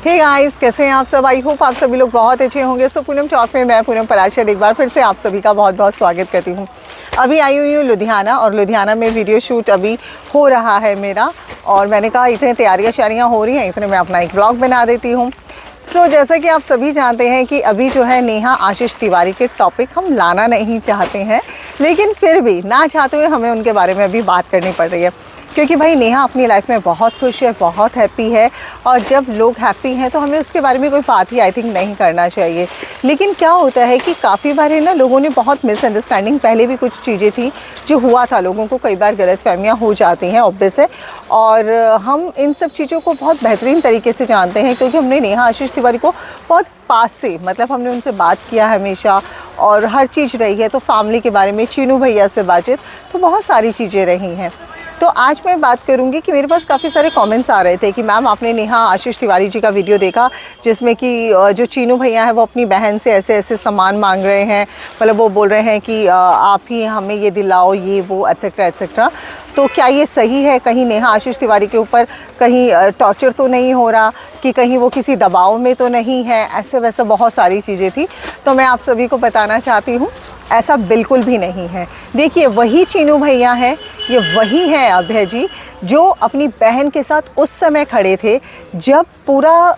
Hey guys, कैसे हैं आप सब। आई होप आप सभी लोग बहुत अच्छे होंगे। सो पूनम टॉक में मैं पूनम पराशर एक बार फिर से आप सभी का बहुत बहुत स्वागत करती हूँ। अभी आई हुई हूँ लुधियाना और लुधियाना में वीडियो शूट अभी हो रहा है मेरा, और मैंने कहा इतने तैयारियाँ शारियाँ हो रही हैं, इतने मैं अपना एक ब्लॉग बना देती हूँ। सो जैसा कि आप सभी जानते हैं कि अभी जो है नेहा आशीष तिवारी के टॉपिक हम लाना नहीं चाहते हैं, लेकिन फिर भी ना चाहते हुए हमें उनके बारे में अभी बात करनी पड़ रही है, क्योंकि भाई नेहा अपनी लाइफ में बहुत खुश है, बहुत हैप्पी है। और जब लोग हैप्पी हैं तो हमें उसके बारे में कोई बात ही आई थिंक नहीं करना चाहिए। लेकिन क्या होता है कि काफ़ी बार ना लोगों ने बहुत मिसअंडरस्टैंडिंग, पहले भी कुछ चीज़ें थी जो हुआ था, लोगों को कई बार गलतफहमियां हो जाती हैं ऑब्वियस है। और हम इन सब चीज़ों को बहुत बेहतरीन तरीके से जानते हैं, क्योंकि हमने नेहा आशीष तिवारी को बहुत पास से, मतलब हमने उनसे बात किया हमेशा, और हर चीज़ रही है। तो फैमिली के बारे में, चीनू भैया से बातचीत, तो बहुत सारी चीज़ें रही हैं। तो आज मैं बात करूंगी कि मेरे पास काफ़ी सारे कमेंट्स आ रहे थे कि मैम आपने नेहा आशीष तिवारी जी का वीडियो देखा जिसमें कि जो चीनू भैया है वो अपनी बहन से ऐसे ऐसे सामान मांग रहे हैं, मतलब वो बोल रहे हैं कि आप ही हमें ये दिलाओ, ये वो एट्सेट्रा एट्सेट्रा। तो क्या ये सही है? कहीं नेहा आशीष तिवारी के ऊपर कहीं टॉर्चर तो नहीं हो रहा, कि कहीं वो किसी दबाव में तो नहीं है? ऐसे वैसे बहुत सारी चीज़ें थी। तो मैं आप सभी को बताना चाहती हूँ ऐसा बिल्कुल भी नहीं है। देखिए, वही चीनू भैया हैं, ये वही हैं अभय जी, जो अपनी बहन के साथ उस समय खड़े थे जब पूरा,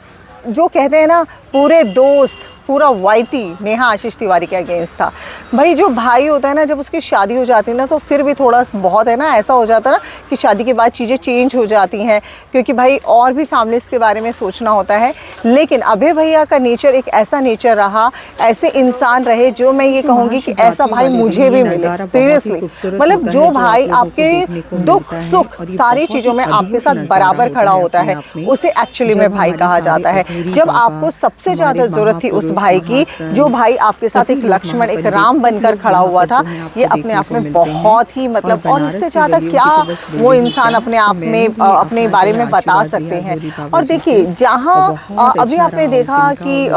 जो कहते हैं ना, पूरे दोस्त, पूरा वाईटी नेहा आशीष तिवारी के अगेंस्ट था। भाई जो भाई होता है ना, जब उसकी शादी हो जाती है ना, तो फिर भी थोड़ा बहुत है ना, ऐसा हो जाता है ना कि शादी के बाद चीज़ें चेंज हो जाती हैं, क्योंकि भाई और भी फैमिलीज़ के बारे में सोचना होता है। लेकिन अभय भैया का नेचर एक ऐसा नेचर रहा, ऐसे इंसान रहे, जो मैं ये कहूँगी कि ऐसा भाई मुझे भी मिले। सीरियसली, मतलब जो भाई आपके दुख सुख सारी चीज़ों में आपके साथ बराबर खड़ा होता है, उसे एक्चुअली में भाई कहा जाता है। जब आपको सबसे ज़्यादा ज़रूरत थी उस भाई की, जो भाई आपके साथ एक लक्ष्मण, एक राम बनकर खड़ा हुआ था, ये अपने आप में बहुत ही, मतलब, और इससे ज़्यादा क्या वो इंसान अपने आप में अपने बारे में बता सकते हैं। और देखिए, जहाँ अभी आपने देखा कि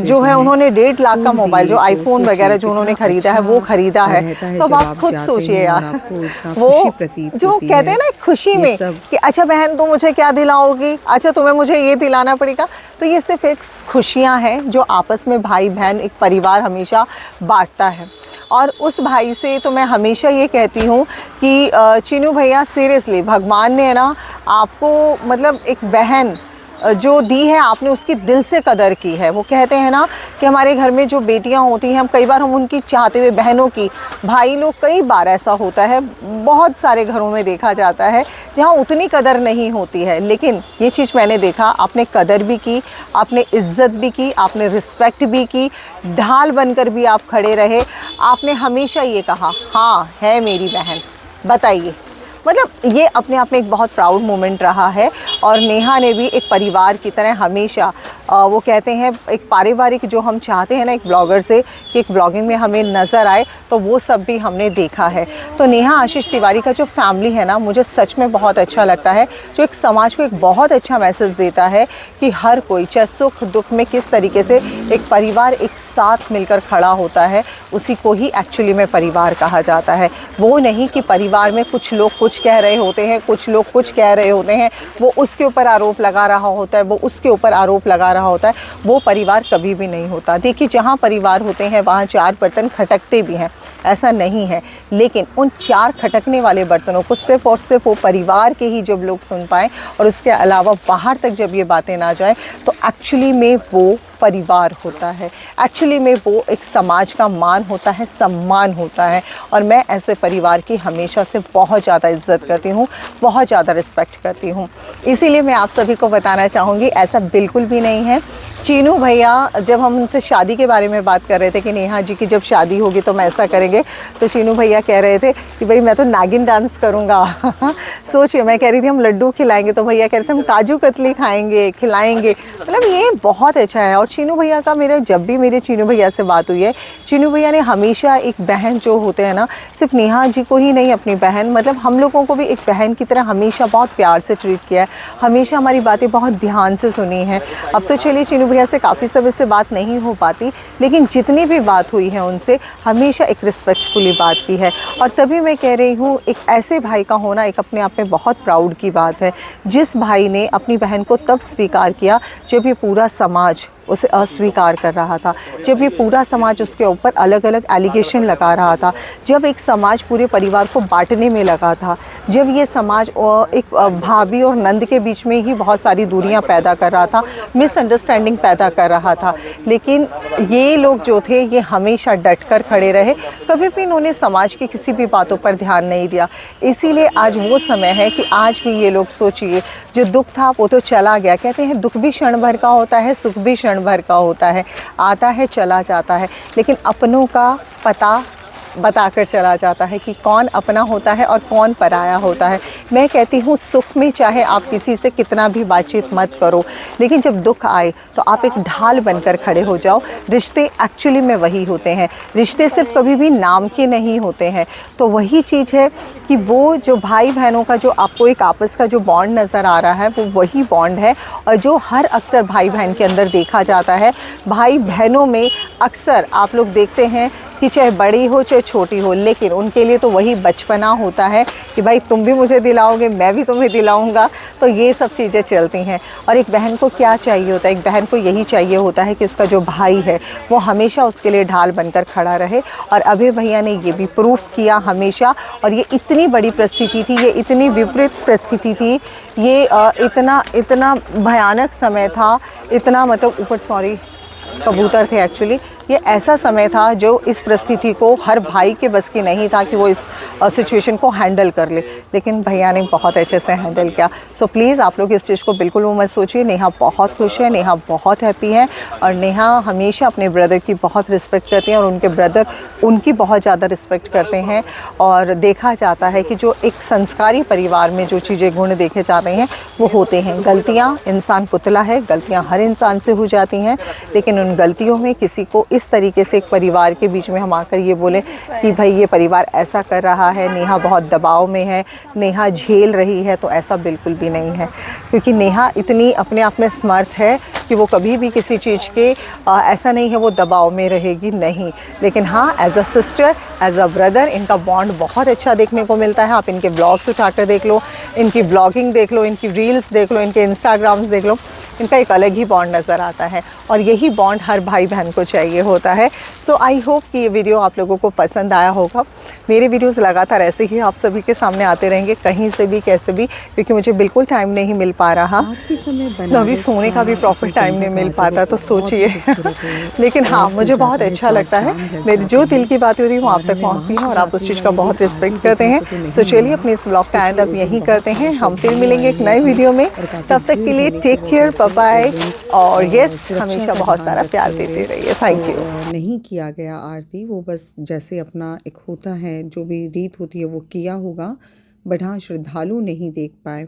जो है उन्होंने 1.5 लाख का मोबाइल, जो आईफोन वगैरह जो उन्होंने खरीदा है, वो खरीदा है। तो अब आप खुद सोचिए यार, वो जो कहते हैं ना खुशी में कि अच्छा बहन तुम मुझे क्या दिलाओगी, अच्छा तुम्हें मुझे ये दिलाना पड़ेगा। तो ये सिर्फ एक खुशियाँ हैं जो आपस में भाई बहन, एक परिवार हमेशा बांटता है। और उस भाई से तो मैं हमेशा ये कहती हूँ कि चीनू भैया, सीरियसली भगवान ने ना आपको, मतलब एक बहन जो दी है, आपने उसकी दिल से कदर की है। वो कहते हैं ना कि हमारे घर में जो बेटियां होती हैं, हम कई बार हम उनकी चाहते हुए, बहनों की, भाई लोग, कई बार ऐसा होता है, बहुत सारे घरों में देखा जाता है जहां उतनी कदर नहीं होती है। लेकिन ये चीज़ मैंने देखा, आपने कदर भी की, आपने इज्जत भी की, आपने रिस्पेक्ट भी की, ढाल बनकर भी आप खड़े रहे। आपने हमेशा ये कहा, हाँ है मेरी बहन, बताइए। मतलब ये अपने आप में एक बहुत प्राउड मोमेंट रहा है। और नेहा ने भी एक परिवार की तरह हमेशा, वो कहते हैं एक पारिवारिक, जो हम चाहते हैं ना एक ब्लॉगर से कि एक ब्लॉगिंग में हमें नज़र आए, तो वो सब भी हमने देखा है। तो नेहा आशीष तिवारी का जो फैमिली है ना, मुझे सच में बहुत अच्छा लगता है, जो एक समाज को एक बहुत अच्छा मैसेज देता है कि हर कोई, चाहे सुख दुख में, किस तरीके से एक परिवार एक साथ मिलकर खड़ा होता है, उसी को ही एक्चुअली में परिवार कहा जाता है। वो नहीं कि परिवार में कुछ लोग कुछ कह रहे होते हैं, कुछ लोग कुछ कह रहे होते हैं, वो उसके ऊपर आरोप लगा रहा होता है, वो उसके ऊपर आरोप लगा रहा होता है, वो परिवार कभी भी नहीं होता। देखिए, जहाँ परिवार होते हैं वहाँ 4 बर्तन खटकते भी हैं, ऐसा नहीं है। लेकिन उन 4 खटकने वाले बर्तनों को सिर्फ और सिर्फ वो परिवार के ही जब लोग सुन पाएँ, और उसके अलावा बाहर तक जब ये बातें ना जाए, तो एक्चुअली में वो परिवार होता है, एक्चुअली में वो एक समाज का मान होता है, सम्मान होता है। और मैं ऐसे परिवार की हमेशा से बहुत ज़्यादा इज्जत करती हूँ, बहुत ज़्यादा रिस्पेक्ट करती हूँ। इसीलिए मैं आप सभी को बताना चाहूँगी, ऐसा बिल्कुल भी नहीं है। चीनू भैया, जब हम उनसे शादी के बारे में बात कर रहे थे कि नेहा जी की जब शादी होगी तो हम ऐसा करेंगे, तो चीनू भैया कह रहे थे कि भाई मैं तो नागिन डांस करूँगा। सोचिए, मैं कह रही थी हम लड्डू खिलाएंगे, तो भैया कह रहे थे हम काजू कतली खाएंगे, खिलाएंगे। मतलब ये बहुत अच्छा है। और चीनू भैया का, मेरे जब भी मेरे चीनू भैया से बात हुई है, चीनू भैया ने हमेशा एक बहन जो होते हैं ना, सिर्फ नेहा जी को ही नहीं, अपनी बहन, मतलब हम लोगों को भी एक बहन की तरह हमेशा बहुत प्यार से ट्रीट किया है, हमेशा हमारी बातें बहुत ध्यान से सुनी हैं। अब तो चलिए चीनू भैया भैया से काफ़ी समय से बात नहीं हो पाती, लेकिन जितनी भी बात हुई है उनसे हमेशा एक रिस्पेक्टफुली बात की है। और तभी मैं कह रही हूँ, एक ऐसे भाई का होना एक अपने आप में बहुत प्राउड की बात है, जिस भाई ने अपनी बहन को तब स्वीकार किया जब ये पूरा समाज उसे अस्वीकार कर रहा था, जब ये पूरा समाज उसके ऊपर अलग अलग एलिगेशन लगा रहा था, जब एक समाज पूरे परिवार को बांटने में लगा था, जब ये समाज एक भाभी और नंद के बीच में ही बहुत सारी दूरियां पैदा कर रहा था, मिसअंडरस्टैंडिंग पैदा कर रहा था। लेकिन ये लोग जो थे ये हमेशा डट कर खड़े रहे, कभी भी इन्होंने समाज की किसी भी बातों पर ध्यान नहीं दिया। इसीलिए आज वो समय है कि आज भी ये लोग सोचिए, जो दुख था वो तो चला गया। कहते हैं दुख भी क्षण भर का होता है, सुख भी क्षण भर का होता है, आता है चला जाता है, लेकिन अपनों का पता बताकर चला जाता है कि कौन अपना होता है और कौन पराया होता है। मैं कहती हूँ सुख में चाहे आप किसी से कितना भी बातचीत मत करो, लेकिन जब दुख आए तो आप एक ढाल बनकर खड़े हो जाओ। रिश्ते एक्चुअली में वही होते हैं, रिश्ते सिर्फ कभी भी नाम के नहीं होते हैं। तो वही चीज़ है कि वो जो भाई बहनों का जो आपको एक आपस का जो बॉन्ड नज़र आ रहा है वो वही बॉन्ड है, और जो हर अक्सर भाई बहन के अंदर देखा जाता है। भाई बहनों में अक्सर आप लोग देखते हैं कि चाहे बड़ी हो चाहे छोटी हो, लेकिन उनके लिए तो वही बचपना होता है कि भाई तुम भी मुझे दिलाओगे, मैं भी तुम्हें दिलाऊंगा। तो ये सब चीज़ें चलती हैं। और एक बहन को क्या चाहिए होता है? एक बहन को यही चाहिए होता है कि उसका जो भाई है वो हमेशा उसके लिए ढाल बनकर खड़ा रहे। और अभय भैया ने ये भी प्रूफ किया हमेशा। और ये इतनी बड़ी परिस्थिति थी, ये इतनी विपरीत परिस्थिति थी, ये इतना भयानक समय था, इतना मतलब ऊपर सॉरी कबूतर थे एक्चुअली। ये ऐसा समय था जो इस परिस्थिति को हर भाई के बस की नहीं था कि वो इस सिचुएशन को हैंडल कर ले, लेकिन भैया ने बहुत अच्छे से हैंडल किया। सो प्लीज़ आप लोग इस चीज़ को बिल्कुल वो मत सोचिए। नेहा बहुत खुश है, नेहा बहुत हैप्पी है, और नेहा हमेशा अपने ब्रदर की बहुत रिस्पेक्ट करती हैं और उनके ब्रदर उनकी बहुत ज़्यादा रिस्पेक्ट करते हैं। और देखा जाता है कि जो एक संस्कारी परिवार में जो चीज़ें गुण देखे जाते हैं वो होते हैं। गलतियाँ, इंसान पुतला है, गलतियाँ हर इंसान से हो जाती हैं, लेकिन उन गलतियों में किसी को इस तरीके से एक परिवार के बीच में हम आकर ये बोले कि भाई ये परिवार ऐसा कर रहा है, नेहा बहुत दबाव में है, नेहा झेल रही है, तो ऐसा बिल्कुल भी नहीं है। क्योंकि नेहा इतनी अपने आप में समर्थ है कि वो कभी भी किसी चीज़ के ऐसा नहीं है वो दबाव में रहेगी, नहीं। लेकिन हाँ, as a sister, as a brother इनका बॉन्ड बहुत अच्छा देखने को मिलता है। आप इनके ब्लॉग्स उठाकर देख लो, इनकी ब्लॉगिंग देख लो, इनकी रील्स देख लो, इनके इंस्टाग्राम्स देख लो, इनका एक अलग ही बॉन्ड नज़र आता है। और यही बॉन्ड हर भाई बहन को चाहिए होता है। सो आई होप कि ये वीडियो आप लोगों को पसंद आया होगा। मेरे वीडियोस लगातार ऐसे ही आप सभी के सामने आते रहेंगे, कहीं से भी कैसे भी, क्योंकि मुझे बिल्कुल टाइम नहीं मिल पा रहा, अभी सोने का भी प्रॉपर टाइम नहीं मिल पाता, तो सोचिए। लेकिन हाँ, मुझे बहुत अच्छा लगता है, मेरी जो दिल की बात हो रही है वो आप तक पहुँचती है और आप उस चीज़ का बहुत रिस्पेक्ट करते हैं। सो चलिए अपने इस व्लॉग का एंड अब यहीं करते हैं। हम फिर मिलेंगे एक नए वीडियो में, तब तक के लिए टेक केयर, बाय बाय, और यस हमेशा बहुत सारा प्यार देते रहिए। Thank you. नहीं किया गया आरती, वो बस जैसे अपना एक होता है, जो भी रीत होती है वो किया होगा, बट हाँ श्रद्धालु नहीं देख पाए।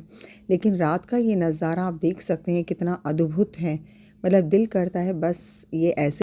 लेकिन रात का ये नज़ारा आप देख सकते हैं कितना अद्भुत है। मतलब दिल करता है बस ये ऐसे